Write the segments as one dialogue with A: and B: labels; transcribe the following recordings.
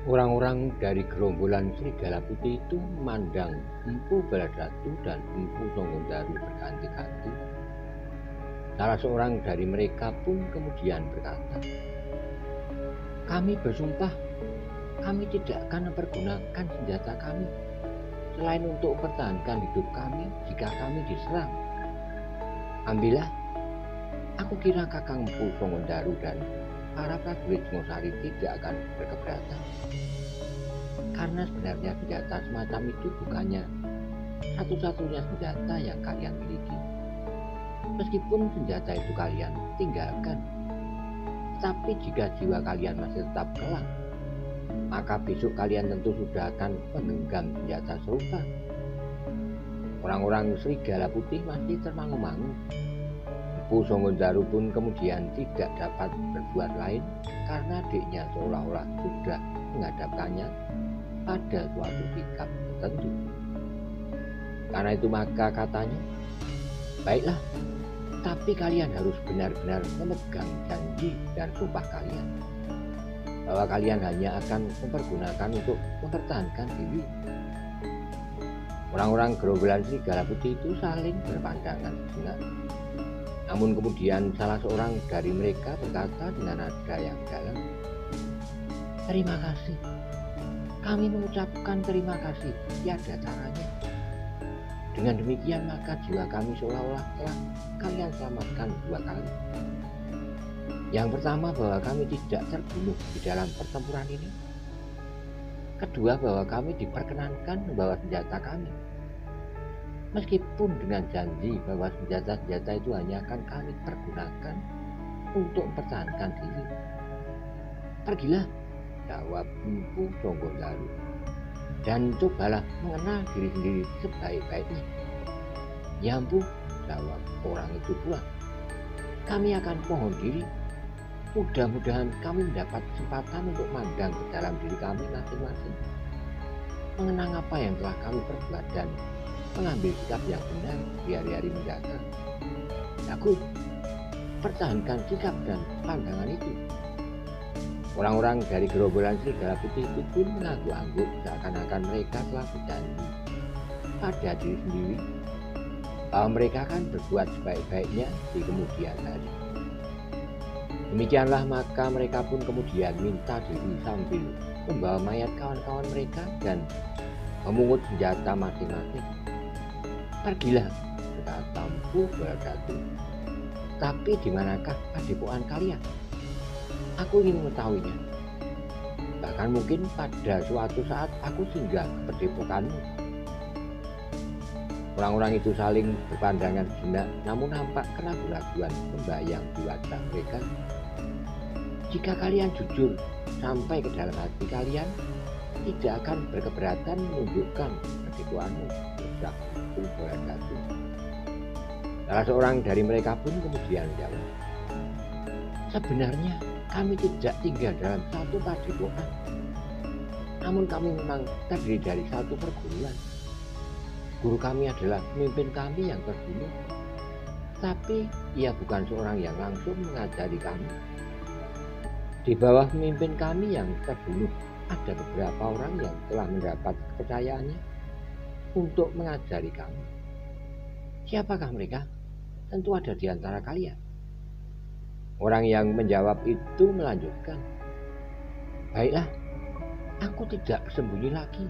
A: Orang-orang dari gerombolan Serigala Putih itu memandang Empu Baladatu dan Empu Songgondaru berganti-ganti. Salah seorang dari mereka pun kemudian berkata, "Kami bersumpah, kami tidak akan mempergunakan senjata kami, selain untuk mempertahankan hidup kami jika kami diserang. Ambillah, aku kira Kakang Empu Songgondaru dan para prajurit Singosari tidak akan berkeberatan. Karena sebenarnya senjata semacam itu bukannya satu-satunya senjata yang kalian miliki. Meskipun senjata itu kalian tinggalkan, tapi jika jiwa kalian masih tetap kelam, maka besok kalian tentu sudah akan menggenggam senjata serupa." Orang-orang Serigala Putih masih termangu-mangu. Empu Songgondaru pun kemudian tidak dapat berbuat lain karena adiknya seolah-olah sudah menghadapkannya pada suatu sikap tertentu. Karena itu maka katanya, "Baiklah, tapi kalian harus benar-benar memegang janji dan sumpah kalian bahwa kalian hanya akan mempergunakan untuk mempertahankan diri." Orang-orang gerombolan Serigala Putih itu saling berpandangan sejenak. Namun kemudian salah seorang dari mereka berkata dengan nada yang dalam, "Terima kasih. Kami mengucapkan terima kasih tiada taranya. Dengan demikian maka jiwa kami seolah-olah telah kalian selamatkan dua kali. Yang pertama bahwa kami tidak terbunuh di dalam pertempuran ini. Kedua bahwa kami diperkenankan membawa senjata kami. Meskipun dengan janji bahwa senjata-senjata itu hanya akan kami pergunakan untuk mempertahankan diri." "Pergilah," jawab Empu Songgondaru, "dan cobalah mengenal diri sendiri sebaik-baiknya." "Ya Empu," jawab orang itu pula, "kami akan mohon diri. Mudah-mudahan kami mendapat kesempatan untuk mandang ke dalam diri kami masing-masing, mengenang apa yang telah kami perbuat dan mengambil sikap yang benar di hari-hari mendatang. Bagus, pertahankan sikap dan pandangan itu." Orang-orang dari gerombolan Serigala Putih itu pun mengangguk-angguk seakan-akan mereka telah berjanji pada diri sendiri bahwa mereka akan berbuat sebaik-baiknya di kemudian hari. Demikianlah maka mereka pun kemudian minta diri sambil membawa mayat kawan-kawan mereka dan memungut senjata masing-masing. "Pergilah," berkata Empu Baladatu, "tapi di manakah padepokan kalian? Aku ingin mengetahuinya. Bahkan mungkin pada suatu saat aku singgah ke padepokanmu." Orang-orang itu saling berpandangan sejenak, namun nampak keraguan-raguan membayang di wajah mereka. "Jika kalian jujur sampai ke dalam hati kalian, tidak akan berkeberatan menunjukkan padepokanmu," ucap Empu Baladatu. Salah seorang dari mereka pun kemudian menjawab, "Sebenarnya kami tidak tinggal dalam satu padepokan, namun kami memang terdiri dari satu perguruan. Guru kami adalah pemimpin kami yang terbunuh, tapi ia bukan seorang yang langsung mengajari kami. Di bawah pemimpin kami yang terbunuh ada beberapa orang yang telah mendapat kepercayaannya untuk mengajari kami. Siapakah mereka? Tentu ada di antara kalian." Orang yang menjawab itu melanjutkan, "Baiklah, aku tidak bersembunyi lagi,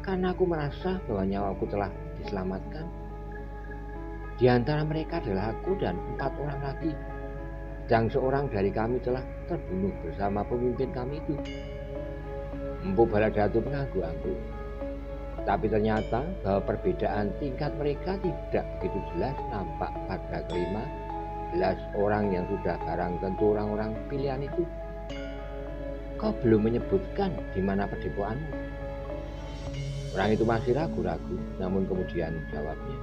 A: karena aku merasa bahwa nyawaku telah diselamatkan. Di antara mereka adalah aku dan 4 orang lagi, dan seorang dari kami telah terbunuh bersama pemimpin kami itu." Empu Baladatu mengangguk-angguk, tapi ternyata bahwa perbedaan tingkat mereka tidak begitu jelas nampak pada ke-15 orang yang sudah barang tentu orang-orang pilihan itu. "Kau belum menyebutkan di mana padepokanmu?" Orang itu masih ragu-ragu, namun kemudian jawabnya,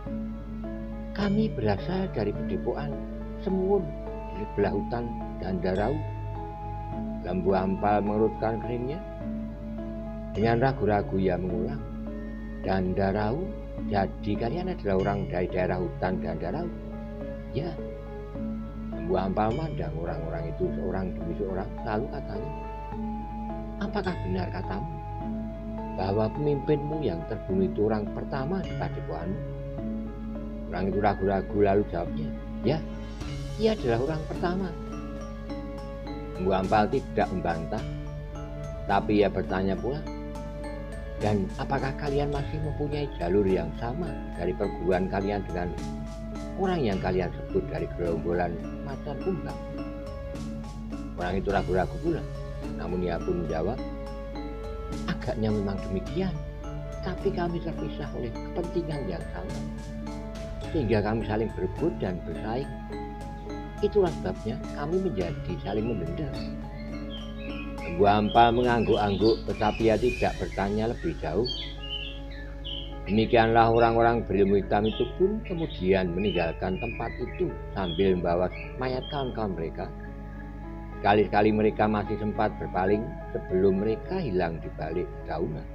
A: "Kami berasal dari padepokan Semuwun di sebelah hutan Gandarau." Lembu Ampal mengerutkan keningnya. Dengan ragu-ragu ia mengulang, "Gandarau? Jadi kalian adalah orang dari daerah hutan Gandarau?" "Ya." Lembu Ampal memandang orang-orang itu seorang demi seorang, lalu katanya, apakah benar katamu bahwa pemimpinmu yang terbunuh itu orang pertama di padepokanmu? Orang itu ragu-ragu lalu jawabnya, ya, ia adalah orang pertama. Empu Ampal tidak membantah, tapi ia bertanya pula, dan apakah kalian masih mempunyai jalur yang sama dari perguruan kalian dengan orang yang kalian sebut dari gerombolan macan kumbang? Orang itu ragu-ragu pula, namun ia pun menjawab, agaknya memang demikian, tapi kami terpisah oleh kepentingan yang sama, sehingga kami saling berebut dan bersaing. Itulah sebabnya kami menjadi saling mendendam. Empu Ampal mengangguk-angguk, tetapi ia tidak bertanya lebih jauh. Demikianlah orang-orang berilmu hitam itu pun kemudian meninggalkan tempat itu sambil membawa mayat kawan-kawan mereka. Sekali-kali mereka masih sempat berpaling sebelum mereka hilang di balik daunan.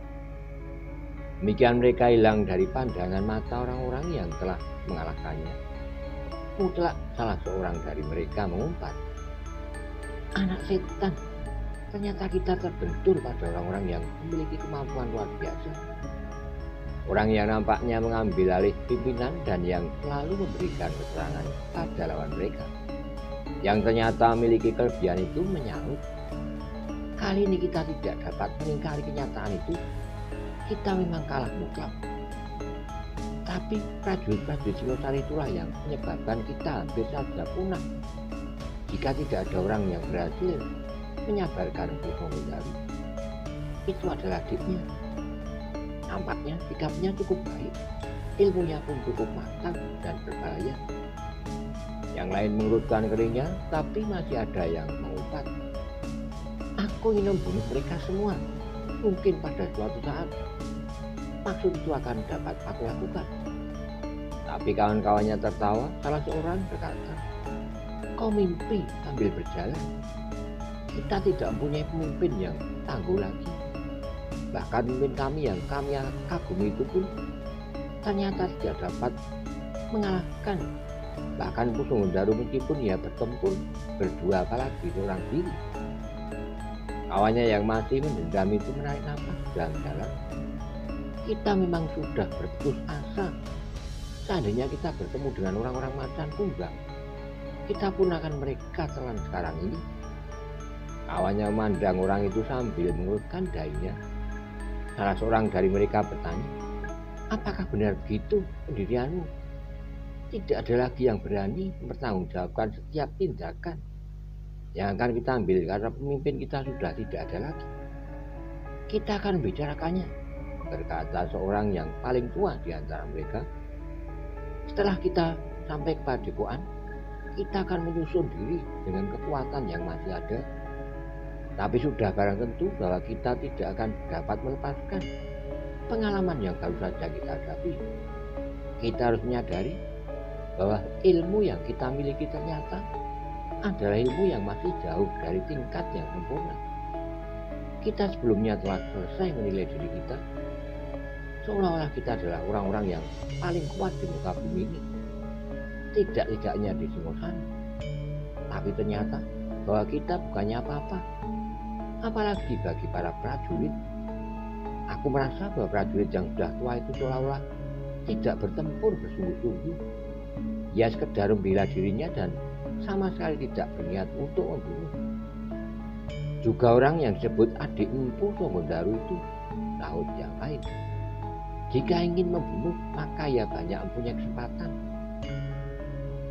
A: Demikian mereka hilang dari pandangan mata orang-orang yang telah mengalahkannya. Mutlak salah seorang dari mereka mengumpat, anak setan, ternyata kita terbentur pada orang-orang yang memiliki kemampuan luar biasa. Orang yang nampaknya mengambil alih pimpinan dan yang selalu memberikan keterangan pada lawan mereka, yang ternyata memiliki kelebihan itu menyahut, kali ini kita tidak dapat mengingkari kenyataan itu. Kita memang kalah mutlak. Tapi prajurit-prajurit Singosari itulah yang menyebabkan kita hampir saja punah. Jika tidak ada orang yang berhasil menyabarkan Empu Songgondari, itu adalah adiknya. Nampaknya sikapnya cukup baik, ilmunya pun cukup matang dan berbahaya. Yang lain mengerutkan keningnya, tapi masih ada yang mengumpat, aku ingin membunuh mereka semua. Mungkin pada suatu saat maksud itu akan dapat aku lakukan. Tapi kawan-kawannya tertawa. Salah seorang berkata, kau mimpi sambil berjalan. Kita tidak mempunyai pemimpin yang tangguh lagi. Bahkan pemimpin kami yang kami kagumi itu pun ternyata tidak dapat mengalahkan. Bahkan Empu Songgondari meskipun ia bertempur berdua apalagi seorang diri. Kawannya yang masih mendendam itu menarik nafas dalam-dalam. Kita memang sudah berputus asa. Seandainya kita bertemu dengan orang-orang macan kumbang, kita pun akan mereka telan sekarang ini. Kawannya memandang orang itu sambil mengerutkan dahinya. Salah seorang dari mereka bertanya, apakah benar begitu pendirianmu? Tidak ada lagi yang berani mempertanggungjawabkan setiap tindakan yang akan kita ambil karena pemimpin kita sudah tidak ada lagi. Kita akan membicarakannya, berkata seorang yang paling tua di antara mereka. Setelah kita sampai ke padepokan, kita akan menyusun diri dengan kekuatan yang masih ada. Tapi sudah barang tentu bahwa kita tidak akan dapat melepaskan pengalaman yang baru saja kita hadapi. Kita harus menyadari bahwa ilmu yang kita miliki ternyata adalah ilmu yang masih jauh dari tingkat yang sempurna. Kita sebelumnya telah selesai menilai diri kita seolah-olah kita adalah orang-orang yang paling kuat di muka bumi ini. Tidak-tidaknya di Singosari. Tapi ternyata bahwa kita bukannya apa-apa. Apalagi bagi para prajurit. Aku merasa bahwa prajurit yang sudah tua itu seolah-olah tidak bertempur bersungguh-sungguh. Ia sekedar membela dirinya dan sama sekali tidak berniat untuk membunuh. Juga orang yang disebut adik Empu Songgondari itu, sahut yang lain, jika ingin membunuh maka ia banyak mempunyai kesempatan.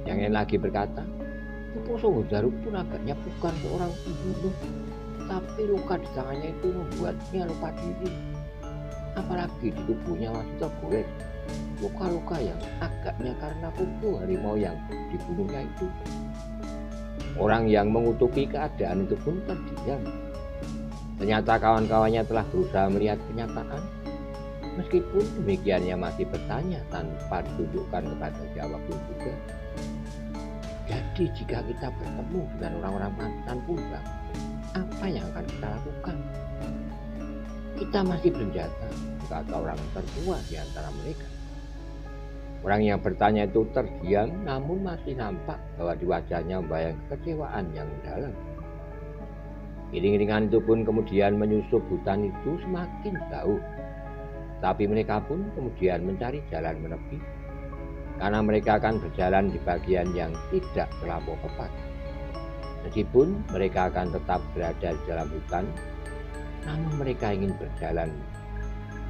A: Yang lain lagi berkata, Empu Songgondari pun agaknya bukan seorang pembunuh, tapi luka di tangannya itu membuatnya lupa diri. Apalagi di tubuhnya masih tergores luka-luka yang agaknya karena kuku harimau yang dibunuhnya itu. Orang yang mengutuki keadaan itu pun terdiam. Ternyata kawan-kawannya telah berusaha melihat kenyataan. Meskipun demikian ia masih bertanya tanpa ditunjukkan kepada jawab juga. Jadi jika kita bertemu dengan orang-orang macan kumbang, apa yang akan kita lakukan? Kita masih bersenjata, kata orang tertua di antara mereka. Orang yang bertanya itu terdiam, namun masih nampak bahwa di wajahnya membayang kekecewaan yang mendalam. Iring-iringan itu pun kemudian menyusup hutan itu semakin jauh. Tapi mereka pun kemudian mencari jalan menepi, karena mereka akan berjalan di bagian yang tidak terlampau tepat. Meskipun mereka akan tetap berada di dalam hutan, namun mereka ingin berjalan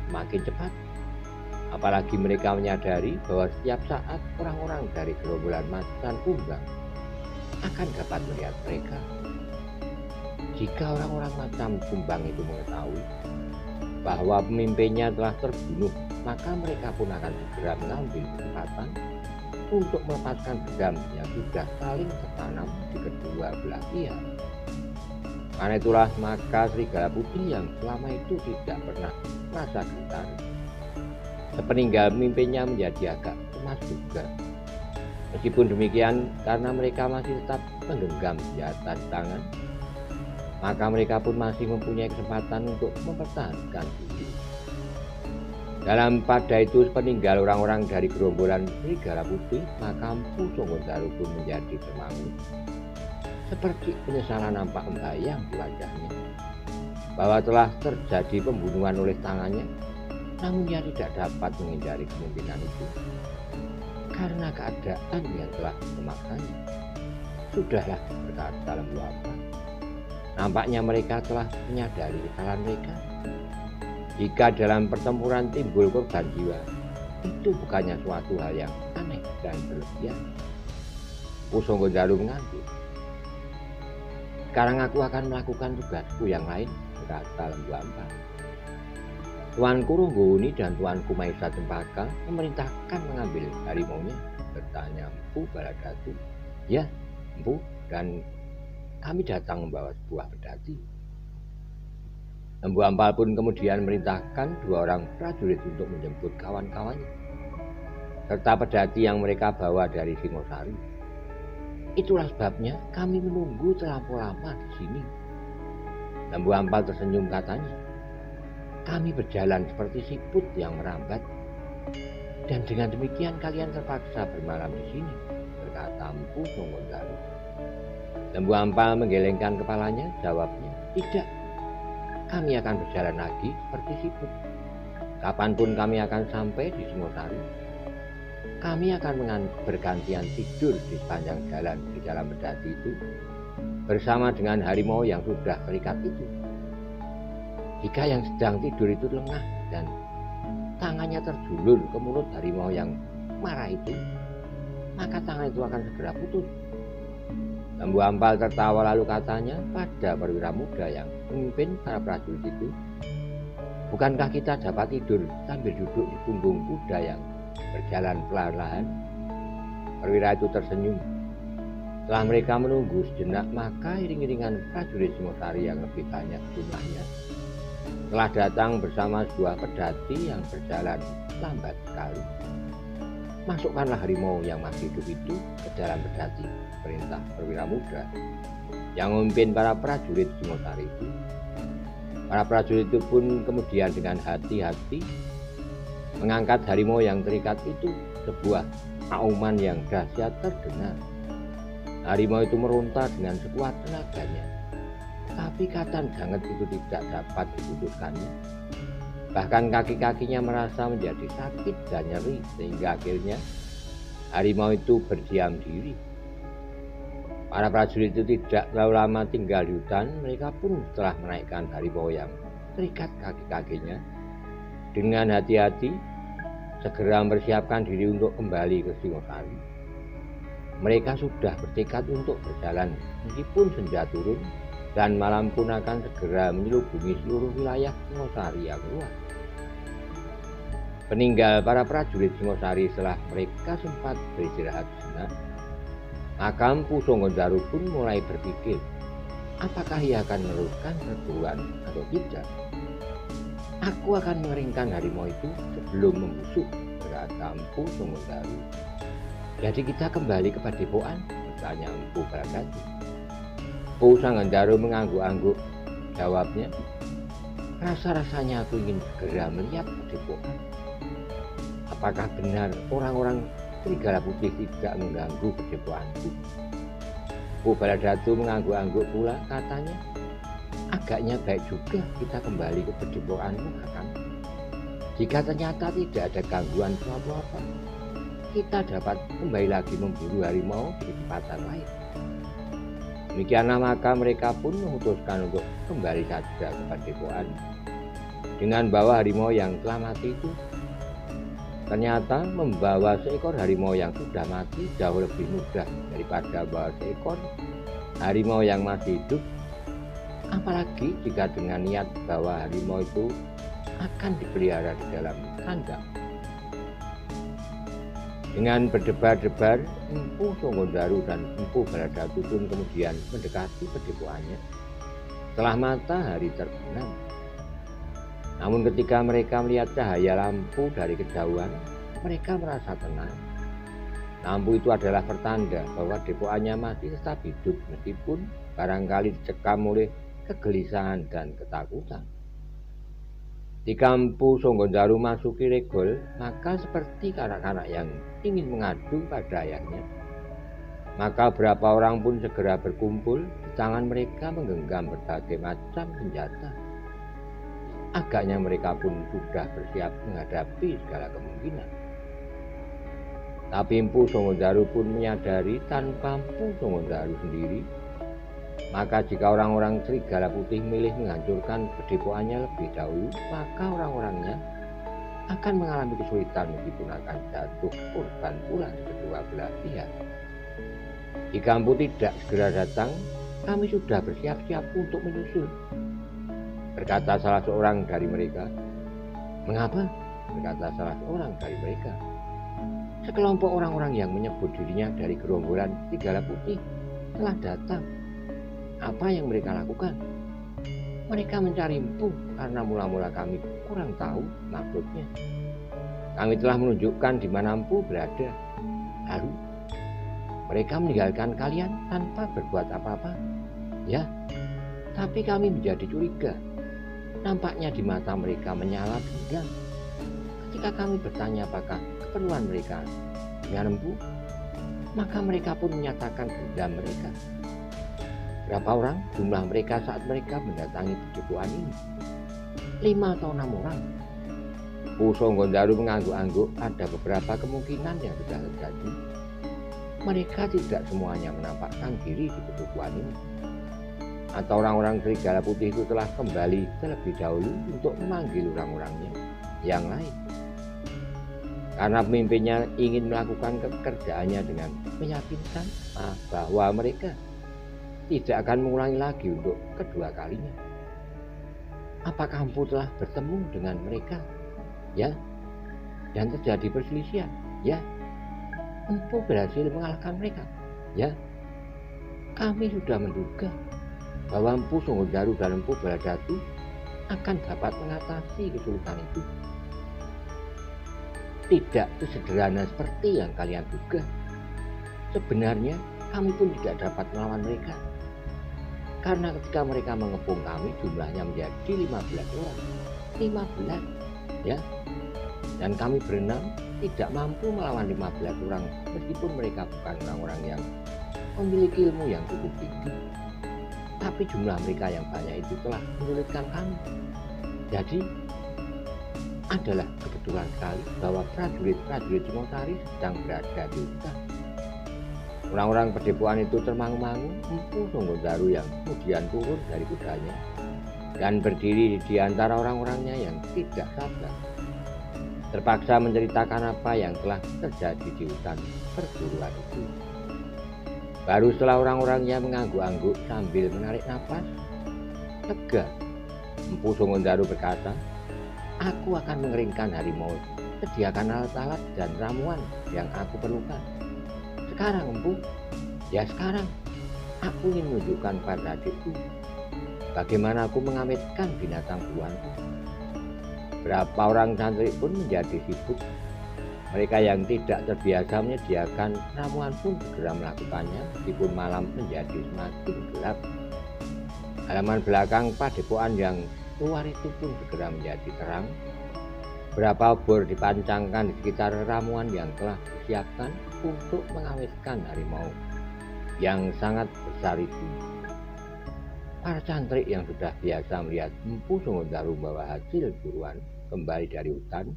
A: semakin cepat. Apalagi mereka menyadari bahwa setiap saat orang-orang dari gerombolan macan kumbang akan dapat melihat mereka. Jika orang-orang macan kumbang itu mengetahui bahwa pemimpinnya telah terbunuh, maka mereka pun akan segera mengambil kesempatan untuk melepaskan dendam yang sudah saling tertanam di kedua belah pihak. Karena itulah maka serigala putih yang selama itu tidak pernah merasa gentar, sepeninggal pemimpinnya menjadi agak cemas juga. Meskipun demikian, karena mereka masih tetap menggenggam senjata di tangan, maka mereka pun masih mempunyai kesempatan untuk mempertahankan diri. Pada itu sepeninggal orang-orang dari gerombolan serigala putih, maka Mpu Songgondaro pun menjadi termangu. Seperti penyesalan nampak membayang di wajahnya, bahwa telah terjadi pembunuhan oleh tangannya, namun ia tidak dapat menghindari kemungkinan itu, karena keadaan yang telah memaksanya. Sudahlah, berkata Lembu Ampal, nampaknya mereka telah menyadari kesalahan mereka. Jika dalam pertempuran timbul korban jiwa, itu bukannya suatu hal yang aneh dan berlebihan. Mpu Songgondaro mengangguk. Sekarang aku akan melakukan tugasku yang lain, berkata Lembu Ampal. Tuanku Ronggowuni dan Tuanku Maisa Cempaka memerintahkan mengambil harimaunya, bertanya Mpu Baladatu. Ya, Mpu, dan kami datang membawa sebuah pedati. Lembu Ampal pun kemudian merintahkan 2 orang prajurit untuk menjemput kawan-kawannya, serta pedati yang mereka bawa dari Singosari. Itulah sebabnya kami menunggu terlampau lama di sini. Lembu Ampal tersenyum, katanya. Kami berjalan seperti siput yang merambat, dan dengan demikian kalian terpaksa bermalam di sini, berkata Mpu Songgondaro. Lembu Ampal menggelengkan kepalanya, jawabnya, tidak. Kami akan berjalan lagi seperti siput. Kapanpun kami akan sampai di Singosari, kami akan bergantian tidur di sepanjang jalan di dalam pedati itu, bersama dengan harimau yang sudah terikat itu. Jika yang sedang tidur itu lengah dan tangannya terjulur ke mulut harimau yang marah itu, maka tangan itu akan segera putus. Lembu Ampal tertawa lalu katanya pada perwira muda yang memimpin para prajurit itu, bukankah kita dapat tidur sambil duduk di punggung kuda yang berjalan pelan-pelan? Perwira itu tersenyum. Setelah mereka menunggu sejenak, maka iring-iringan prajurit Singosari yang lebih banyak jumlahnya telah datang bersama sebuah pedati yang berjalan lambat sekali. Masukkanlah harimau yang masih hidup itu ke dalam pedati, perintah perwira muda yang memimpin para prajurit Singosari itu. Para prajurit itu pun kemudian dengan hati-hati mengangkat harimau yang terikat itu. Sebuah auman yang dahsyat terdengar. Harimau itu meronta dengan sekuat tenaganya, tapi katan janget itu tidak dapat diputuskannya. Bahkan kaki-kakinya merasa menjadi sakit dan nyeri, sehingga akhirnya harimau itu berdiam diri. Para prajurit itu tidak terlalu lama tinggal di hutan. Mereka pun telah menaikkan harimau yang terikat kaki-kakinya dengan hati-hati, segera mempersiapkan diri untuk kembali ke Singosari. Mereka sudah bertekad untuk berjalan meskipun senja turun, dan malam pun akan segera menyelubungi seluruh wilayah Singosari yang luas. Peninggal para prajurit Singosari setelah mereka sempat beristirahat sejenak, maka Mpu Songgondaro pun mulai berpikir, apakah ia akan meneruskan perburuan atau tidak. Aku akan mengeringkan harimau itu sebelum membusuk, berkata Mpu Songgondaro. Jadi kita kembali ke padepokan, bertanya Mpu Baladatu. Mpu Songgondaro mengangguk-angguk, jawabnya, rasa-rasanya aku ingin segera melihat padepokan. Apakah benar orang-orang serigala putih tidak mengganggu padepokanku? Mpu Baladatu mengangguk-angguk pula, katanya, agaknya baik juga kita kembali ke padepokanmu, Kakang. Jika ternyata tidak ada gangguan suatu apa, kita dapat kembali lagi memburu harimau di kesempatan lain. Demikianlah maka mereka pun memutuskan untuk kembali saja ke padepokan dengan bawa harimau yang telah mati itu. Ternyata membawa seekor harimau yang sudah mati jauh lebih mudah daripada bawa seekor harimau yang masih hidup. Apalagi jika dengan niat bahwa harimau itu akan dipelihara di dalam kandang. Dengan berdebar-debar, Empu Songgondaru dan Empu Baladatu pun kemudian mendekati padepokannya setelah matahari terbenam. Namun ketika mereka melihat cahaya lampu dari kejauhan, mereka merasa tenang. Lampu itu adalah pertanda bahwa padepokannya masih tetap hidup meskipun barangkali dicekam oleh kegelisahan dan ketakutan. Jika Empu Songgondaru masuki regol, maka seperti kanak-kanak yang ingin mengadu pada ayahnya, maka beberapa orang pun segera berkumpul. Di tangan mereka menggenggam berbagai macam senjata. Agaknya mereka pun sudah bersiap menghadapi segala kemungkinan. Tapi Empu Songgondaru pun menyadari tanpa Empu Songgondaru sendiri, maka jika orang-orang Serigala Putih milih menghancurkan padepokannya lebih dahulu, maka orang-orangnya akan mengalami kesulitan meskipun akan jatuh korban pula di kedua belah pihak. Jika Empu tidak segera datang, kami sudah bersiap-siap untuk menyusul, berkata salah seorang dari mereka. Mengapa? Berkata salah seorang dari mereka. Sekelompok orang-orang yang menyebut dirinya dari gerombolan Serigala Putih telah datang. Apa yang mereka lakukan? Mereka mencari Empu karena mula-mula kami kurang tahu maksudnya. Kami telah menunjukkan di mana Empu berada. Lalu mereka meninggalkan kalian tanpa berbuat apa-apa. Ya, tapi kami menjadi curiga. Nampaknya di mata mereka menyala dendam. Ketika kami bertanya apakah keperluan mereka dengan Empu, maka mereka pun menyatakan dendam mereka. Berapa orang jumlah mereka saat mereka mendatangi padepokan ini? 5 atau 6 orang. Empu Songgondaru mengangguk-angguk. Ada beberapa kemungkinan yang sudah terjadi. Mereka tidak semuanya menampakkan diri di padepokan ini. Atau orang-orang Serigala Putih itu telah kembali terlebih dahulu untuk memanggil orang-orangnya yang lain. Karena pemimpinnya ingin melakukan pekerjaannya dengan meyakinkan bahwa mereka tidak akan mengulangi lagi untuk kedua kalinya. Apakah Empu telah bertemu dengan mereka? Ya, dan terjadi perselisihan. Ya, Empu berhasil mengalahkan mereka. Ya, kami sudah menduga bahwa Empu Songgondaru dan Empu Baladatu akan dapat mengatasi kesulitan itu. Tidak sesederhana seperti yang kalian duga. Sebenarnya kami pun tidak dapat melawan mereka. Karena ketika mereka mengepung kami jumlahnya menjadi 15 orang. 15, ya. Dan kami berenam tidak mampu melawan 15 orang meskipun mereka bukan orang-orang yang memiliki ilmu yang cukup tinggi. Tapi jumlah mereka yang banyak itu telah menyulitkan kami. Jadi adalah kebetulan sekali bahwa prajurit-prajurit Singosari sedang berada di hutan. Orang-orang padepokan itu termangu-mangu. Empu Songgondaru yang kemudian turun dari kudanya dan berdiri di antara orang-orangnya yang tidak sabar, terpaksa menceritakan apa yang telah terjadi di hutan perburuan itu. Baru setelah orang-orangnya mengangguk-angguk sambil menarik nafas lega, Empu Songgondaru berkata, "Aku akan mengeringkan harimau. Sediakan alat-alat dan ramuan yang aku perlukan. Sekarang Empu, ya sekarang aku ingin menunjukkan pada adikku bagaimana aku mengawetkan binatang buanku." Berapa orang santri pun menjadi sibuk. Mereka yang tidak terbiasa menyediakan ramuan pun segera melakukannya meskipun malam menjadi semakin gelap. Halaman belakang padepokan yang luar itu pun segera menjadi terang. Berapa obor dipancangkan di sekitar ramuan yang telah disiapkan untuk mengawetkan harimau yang sangat besar itu. Para cantrik yang sudah biasa melihat Empu Sunggondaru membawa hasil buruan kembali dari hutan,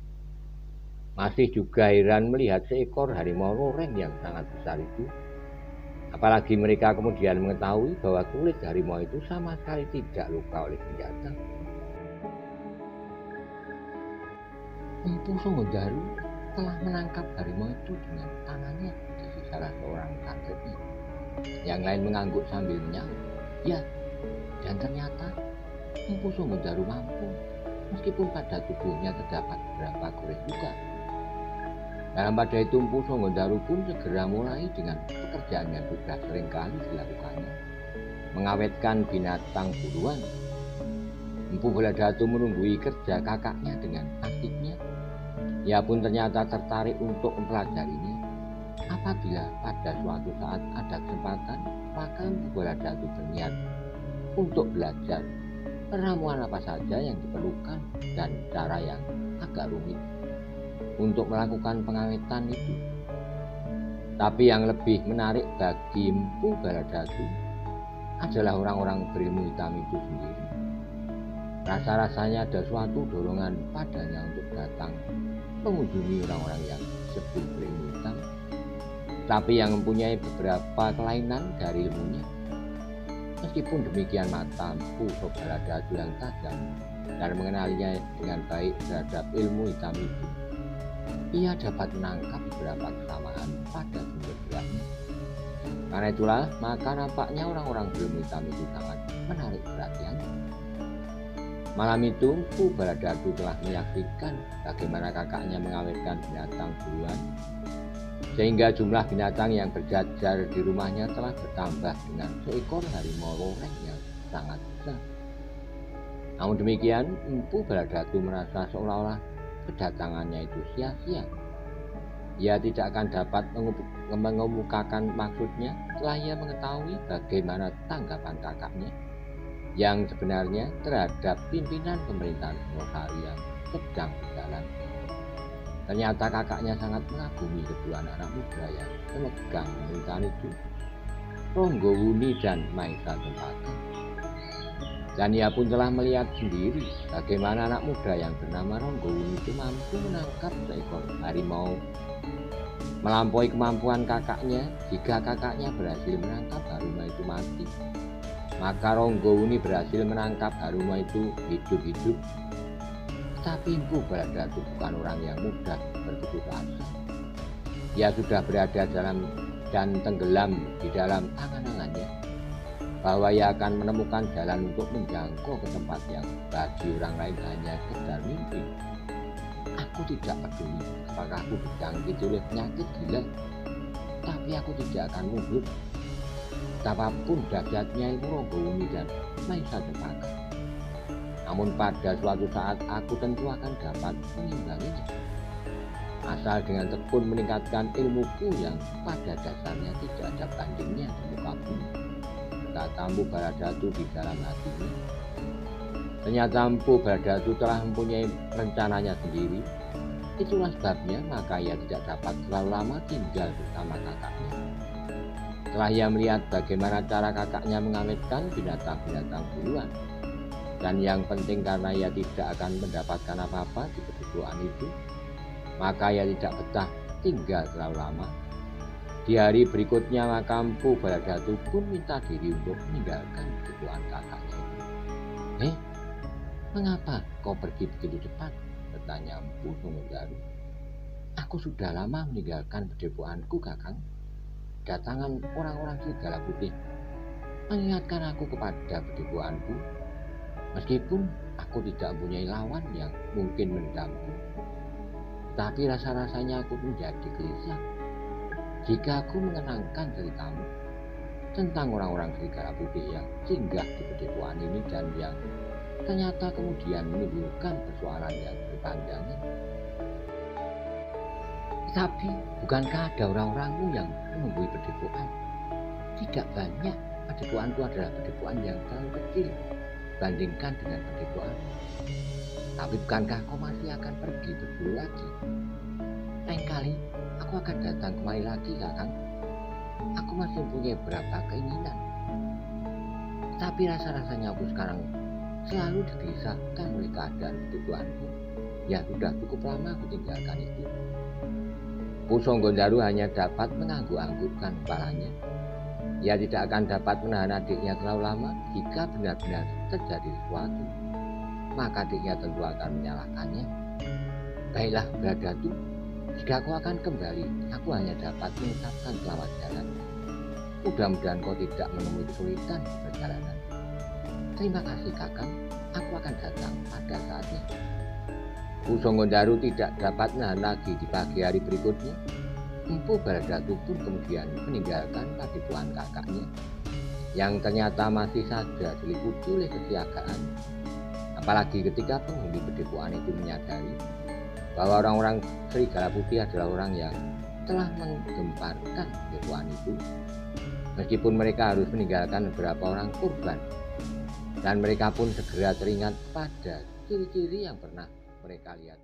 A: masih juga heran melihat seekor harimau loreng yang sangat besar itu. Apalagi mereka kemudian mengetahui bahwa kulit harimau itu sama sekali tidak luka oleh senjata. Empu Sunggondaru telah menangkap harimau itu dengan tangannya, jadi salah seorang cantriknya. Yang lain mengangguk sambil menyaut, ya. Dan ternyata Empu Sunggondaru mampu, meskipun pada tubuhnya terdapat beberapa gores luka. Dalam pada itu Empu Sunggondaru pun segera mulai dengan pekerjaan yang sudah seringkali dilakukannya, mengawetkan binatang buruan. Empu Baladatu menunggui kerja kakaknya dengan aktifnya. Ia pun ternyata tertarik untuk mempelajarinya. Apabila pada suatu saat ada kesempatan, maka Empu Baladatu berniat untuk belajar ramuan apa saja yang diperlukan dan cara yang agak rumit untuk melakukan pengawetan itu. Tapi yang lebih menarik bagi Empu Baladatu adalah orang-orang berilmu hitam itu sendiri. Rasa-rasanya ada suatu dorongan padanya untuk datang mengunjungi orang-orang yang disebut berilmu hitam, tapi yang mempunyai beberapa kelainan dari ilmunya. Meskipun demikian, mata Empu Baladatu yang tajam dan mengenalinya dengan baik terhadap ilmu hitam itu, ia dapat menangkap beberapa kesamaan pada sumber geraknya. Karena itulah, maka nampaknya orang-orang berilmu hitam itu sangat menarik perhatiannya. Malam itu, Empu Baladatu telah menyaksikan bagaimana kakaknya mengawetkan binatang buruan, sehingga jumlah binatang yang berjajar di rumahnya telah bertambah dengan seekor harimau loreng yang sangat besar. Namun demikian, Empu Baladatu merasa seolah-olah kedatangannya itu sia-sia. Ia tidak akan dapat mengemukakan maksudnya setelah ia mengetahui bagaimana tanggapan kakaknya yang sebenarnya terhadap pimpinan pemerintahan Singosari yang sedang berjalan. Ternyata kakaknya sangat mengagumi kedua anak muda yang memegang pemerintahan itu, Ronggowuni dan Maisa Cempaka. Dan ia pun telah melihat sendiri bagaimana anak muda yang bernama Ronggowuni itu mampu menangkap seekor harimau, melampaui kemampuan kakaknya. Jika kakaknya berhasil menangkap harimau itu mati, maka Ronggowuni berhasil menangkap harimau itu hidup-hidup. Tapi Empu Baladatu bukan orang yang mudah berputus asa. Ia sudah berada dalam dan tenggelam di dalam angan-angannya bahwa ia akan menemukan jalan untuk menjangkau ke tempat yang bagi orang lain hanya sekedar mimpi. Aku tidak peduli apakah aku dijangkit oleh penyakit gila, tapi aku tidak akan mundur betapapun dahsyatnya ilmu Ronggowuni dan Maisa Cempaka. Namun pada suatu saat aku tentu akan dapat mengimbanginya, asal dengan tekun meningkatkan ilmuku yang pada dasarnya tidak ada bandingnya di muka bumi, kata Empu Baladatu di dalam hatinya. Ternyata Empu Baladatu telah mempunyai rencananya sendiri. Itulah sebabnya maka ia tidak dapat terlalu lama tinggal bersama kakaknya. Setelah ia melihat bagaimana cara kakaknya mengawetkan binatang-binatang buruan, dan yang penting karena ia tidak akan mendapatkan apa-apa di pedepokan itu, maka ia tidak betah tinggal terlalu lama. Di hari berikutnya maka Empu Baladatu pun minta diri untuk meninggalkan pedepokan kakaknya itu. Mengapa kau pergi begitu cepat? Bertanya Empu Sunggondaru. Aku sudah lama meninggalkan pedepokanku, Kakang. Datangan orang-orang serigala putih mengingatkan aku kepada pedepokanku. Meskipun aku tidak mempunyai lawan yang mungkin menendamku, tapi rasa-rasanya aku menjadi gelisah jika aku mengenangkan ceritamu tentang orang-orang serigala putih yang singgah di pedepokan ini dan yang ternyata kemudian menimbulkan persoalan yang berkepanjangan. Tapi bukankah ada orang-orangmu yang menunggui pedepokan? Tidak banyak. Pedepokanku adalah pedepokan yang terlalu kecil bandingkan dengan pedepokan. Tapi bukankah kau masih akan pergi berburu lagi? Lain kali aku akan datang kembali lagi, Kakang. Aku masih mempunyai beberapa keinginan. Tapi rasa-rasanya aku sekarang selalu digelisahkan oleh keadaan kebutuhanku. Ya sudah cukup lama aku tinggalkan itu. Pusonggondaru hanya dapat mengangguk-anggukkan kepalanya. Ia tidak akan dapat menahan adiknya terlalu lama. Jika benar-benar terjadi sesuatu, maka adiknya tentu akan menyalahkannya. Baiklah Bradatu, jika kau akan kembali, aku hanya dapat mengucapkan selamat jalan. Mudah-mudahan kau tidak menemui kesulitan di perjalanan. Terima kasih Kakang, aku akan datang pada saatnya. Pusonggondaru tidak dapat menahan lagi di pagi hari berikutnya. Empu Bradatu pun kemudian meninggalkan padepokan kakaknya, yang ternyata masih saja diliputi oleh kesiagaan. Apalagi ketika penghuni padepokan itu menyadari bahwa orang-orang Serigala Putih adalah orang yang telah menggemparkan padepokan itu, meskipun mereka harus meninggalkan beberapa orang korban, dan mereka pun segera teringat pada ciri-ciri yang pernah mereka lihat.